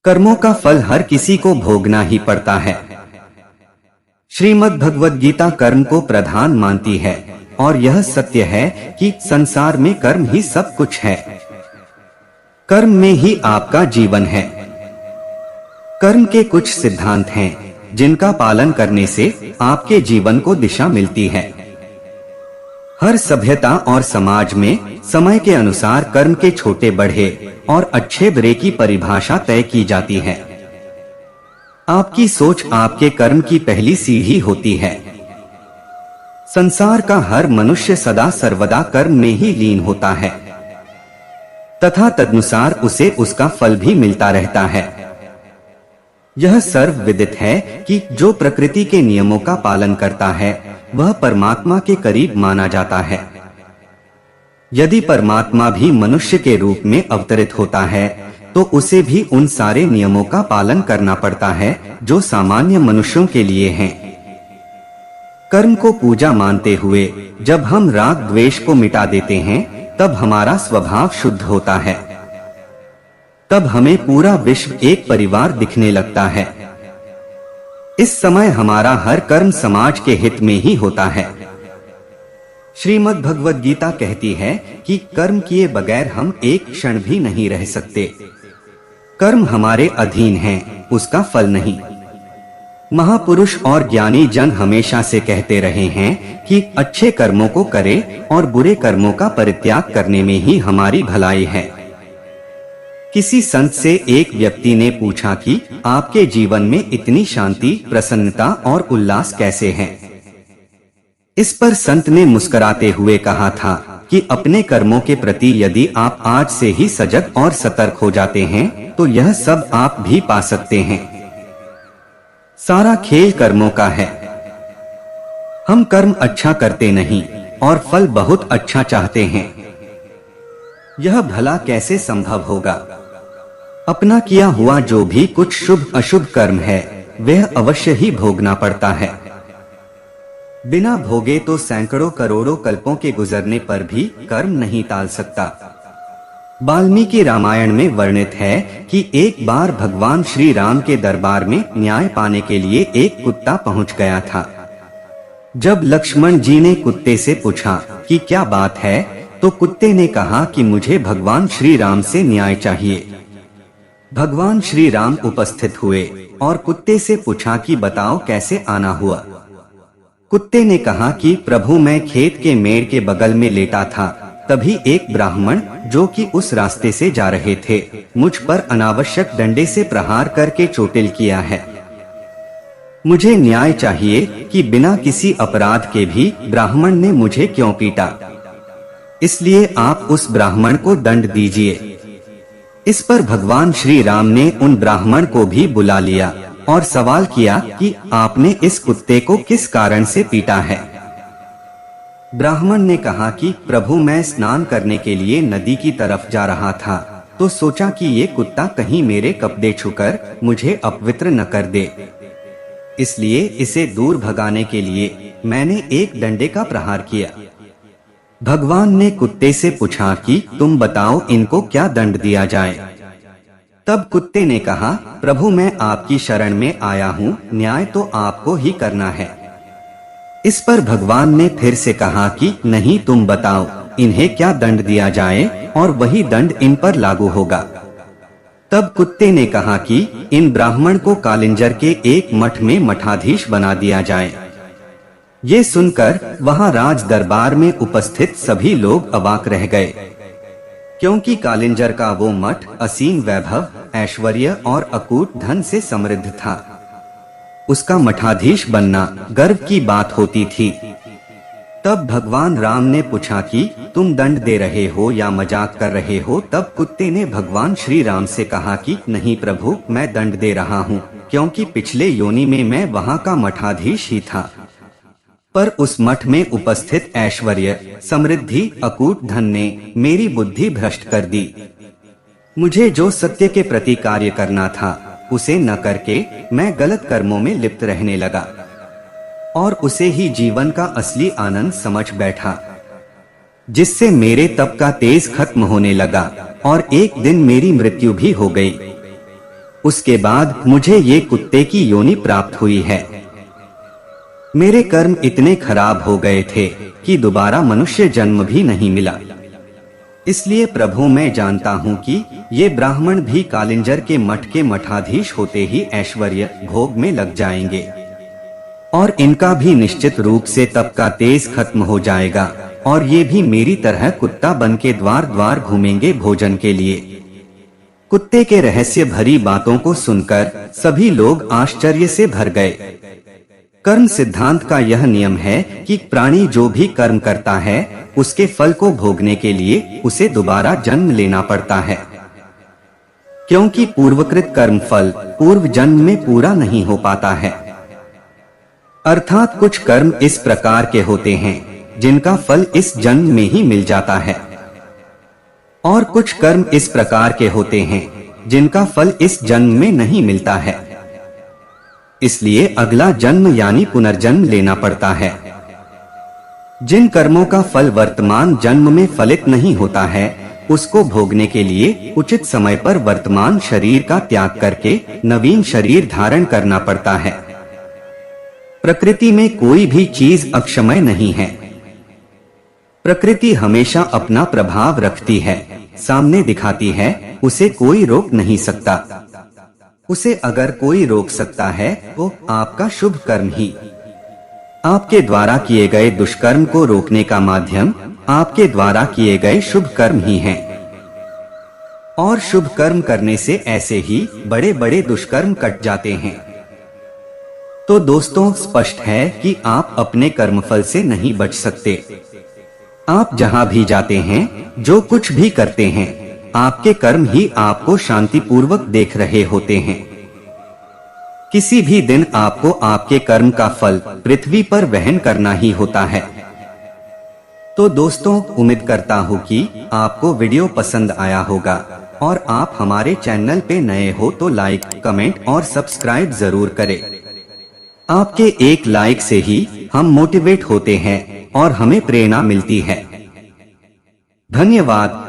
कर्मों का फल हर किसी को भोगना ही पड़ता है। श्रीमद् भगवद गीता कर्म को प्रधान मानती है और यह सत्य है कि संसार में कर्म ही सब कुछ है। कर्म में ही आपका जीवन है। कर्म के कुछ सिद्धांत हैं जिनका पालन करने से आपके जीवन को दिशा मिलती है। हर सभ्यता और समाज में समय के अनुसार कर्म के छोटे बड़े और अच्छे बुरे की परिभाषा तय की जाती है। आपकी सोच आपके कर्म की पहली सीढ़ी होती है। संसार का हर मनुष्य सदा सर्वदा कर्म में ही लीन होता है तथा तदनुसार उसे उसका फल भी मिलता रहता है। यह सर्वविदित है कि जो प्रकृति के नियमों का पालन करता है वह परमात्मा के करीब माना जाता है। यदि परमात्मा भी मनुष्य के रूप में अवतरित होता है तो उसे भी उन सारे नियमों का पालन करना पड़ता है जो सामान्य मनुष्यों के लिए हैं। कर्म को पूजा मानते हुए जब हम राग द्वेष को मिटा देते हैं तब हमारा स्वभाव शुद्ध होता है। तब हमें पूरा विश्व एक परिवार दिखने लगता है। इस समय हमारा हर कर्म समाज के हित में ही होता है। श्रीमद् भगवद गीता कहती है कि कर्म किए बगैर हम एक क्षण भी नहीं रह सकते। कर्म हमारे अधीन है, उसका फल नहीं। महापुरुष और ज्ञानी जन हमेशा से कहते रहे हैं कि अच्छे कर्मों को करें और बुरे कर्मों का परित्याग करने में ही हमारी भलाई है। किसी संत से एक व्यक्ति ने पूछा कि आपके जीवन में इतनी शांति, प्रसन्नता और उल्लास कैसे है? इस पर संत ने मुस्कुराते हुए कहा था कि अपने कर्मों के प्रति यदि आप आज से ही सजग और सतर्क हो जाते हैं तो यह सब आप भी पा सकते हैं। सारा खेल कर्मों का है। हम कर्म अच्छा करते नहीं और फल बहुत अच्छा चाहते हैं। यह भला कैसे संभव होगा? अपना किया हुआ जो भी कुछ शुभ अशुभ कर्म है वह अवश्य ही भोगना पड़ता है। बिना भोगे तो सैकड़ों करोड़ों कल्पों के गुजरने पर भी कर्म नहीं टाल सकता। वाल्मीकि रामायण में वर्णित है कि एक बार भगवान श्री राम के दरबार में न्याय पाने के लिए एक कुत्ता पहुंच गया था। जब लक्ष्मण जी ने कुत्ते से पूछा कि क्या बात है, तो कुत्ते ने कहा कि मुझे भगवान श्री राम से न्याय चाहिए। भगवान श्री राम उपस्थित हुए और कुत्ते से पूछा कि बताओ कैसे आना हुआ। कुत्ते ने कहा कि प्रभु मैं खेत के मेड़ के बगल में लेटा था, तभी एक ब्राह्मण जो कि उस रास्ते से जा रहे थे मुझ पर अनावश्यक डंडे से प्रहार करके चोटिल किया है। मुझे न्याय चाहिए कि बिना किसी अपराध के भी ब्राह्मण ने मुझे क्यों पीटा, इसलिए आप उस ब्राह्मण को दंड दीजिए। इस पर भगवान श्री राम ने उन ब्राह्मण को भी बुला लिया और सवाल किया कि आपने इस कुत्ते को किस कारण से पीटा है। ब्राह्मण ने कहा कि प्रभु मैं स्नान करने के लिए नदी की तरफ जा रहा था तो सोचा कि ये कुत्ता कहीं मेरे कपड़े छूकर मुझे अपवित्र न कर दे, इसलिए इसे दूर भगाने के लिए मैंने एक डंडे का प्रहार किया। भगवान ने कुत्ते से पूछा कि तुम बताओ इनको क्या दंड दिया जाए। तब कुत्ते ने कहा प्रभु मैं आपकी शरण में आया हूँ, न्याय तो आपको ही करना है। इस पर भगवान ने फिर से कहा कि नहीं तुम बताओ इन्हें क्या दंड दिया जाए और वही दंड इन पर लागू होगा। तब कुत्ते ने कहा कि इन ब्राह्मण को कालिंजर के एक मठ में मठाधीश बना दिया जाए। ये सुनकर वहां राज दरबार में उपस्थित सभी लोग अवाक रह गए, क्योंकि कालिंजर का वो मठ असीम वैभव, ऐश्वर्य और अकूट धन से समृद्ध था। उसका मठाधीश बनना गर्व की बात होती थी। तब भगवान राम ने पूछा कि तुम दंड दे रहे हो या मजाक कर रहे हो। तब कुत्ते ने भगवान श्री राम से कहा कि नहीं प्रभु मैं दंड दे रहा हूँ, क्योंकि पिछले योनि में मैं वहाँ का मठाधीश ही था, पर उस मठ में उपस्थित ऐश्वर्य, समृद्धि, अकूट धन ने मेरी बुद्धि भ्रष्ट कर दी। मुझे जो सत्य के प्रति कार्य करना था उसे न करके मैं गलत कर्मों में लिप्त रहने लगा और उसे ही जीवन का असली आनंद समझ बैठा, जिससे मेरे तप का तेज खत्म होने लगा और एक दिन मेरी मृत्यु भी हो गई। उसके बाद मुझे ये कुत्ते की योनि प्राप्त हुई है। मेरे कर्म इतने खराब हो गए थे कि दोबारा मनुष्य जन्म भी नहीं मिला। इसलिए प्रभु मैं जानता हूँ कि ये ब्राह्मण भी कालिंजर के मठ के मठाधीश होते ही ऐश्वर्य भोग में लग जाएंगे और इनका भी निश्चित रूप से तप का तेज खत्म हो जाएगा और ये भी मेरी तरह कुत्ता बन के द्वार द्वार घूमेंगे भोजन के लिए। कुत्ते के रहस्य भरी बातों को सुनकर सभी लोग आश्चर्य से भर गए। कर्म सिद्धांत का यह नियम है कि प्राणी जो भी कर्म करता है उसके फल को भोगने के लिए उसे दोबारा जन्म लेना पड़ता है, क्योंकि पूर्वकृत कर्म फल पूर्व जन्म में पूरा नहीं हो पाता है। अर्थात कुछ कर्म इस प्रकार के होते हैं जिनका फल इस जन्म में ही मिल जाता है और कुछ कर्म इस प्रकार के होते हैं जिनका फल इस जन्म में नहीं मिलता है। इसलिए अगला जन्म यानी पुनर्जन्म लेना पड़ता है। जिन कर्मों का फल वर्तमान जन्म में फलित नहीं होता है उसको भोगने के लिए उचित समय पर वर्तमान शरीर का त्याग करके नवीन शरीर धारण करना पड़ता है। प्रकृति में कोई भी चीज अक्षमय नहीं है। प्रकृति हमेशा अपना प्रभाव रखती है, सामने दिखाती है, उसे कोई रोक नहीं सकता। उसे अगर कोई रोक सकता है तो आपका शुभ कर्म ही। आपके द्वारा किए गए दुष्कर्म को रोकने का माध्यम आपके द्वारा किए गए शुभ कर्म ही हैं। और शुभ कर्म करने से ऐसे ही बड़े बड़े दुष्कर्म कट जाते हैं। तो दोस्तों स्पष्ट है कि आप अपने कर्मफल से नहीं बच सकते। आप जहां भी जाते हैं, जो कुछ भी करते हैं, आपके कर्म ही आपको शांतिपूर्वक देख रहे होते हैं। किसी भी दिन आपको आपके कर्म का फल पृथ्वी पर वहन करना ही होता है। तो दोस्तों उम्मीद करता हूँ कि आपको वीडियो पसंद आया होगा और आप हमारे चैनल पे नए हो तो लाइक, कमेंट और सब्सक्राइब जरूर करें। आपके एक लाइक से ही हम मोटिवेट होते हैं और हमें प्रेरणा मिलती है। धन्यवाद।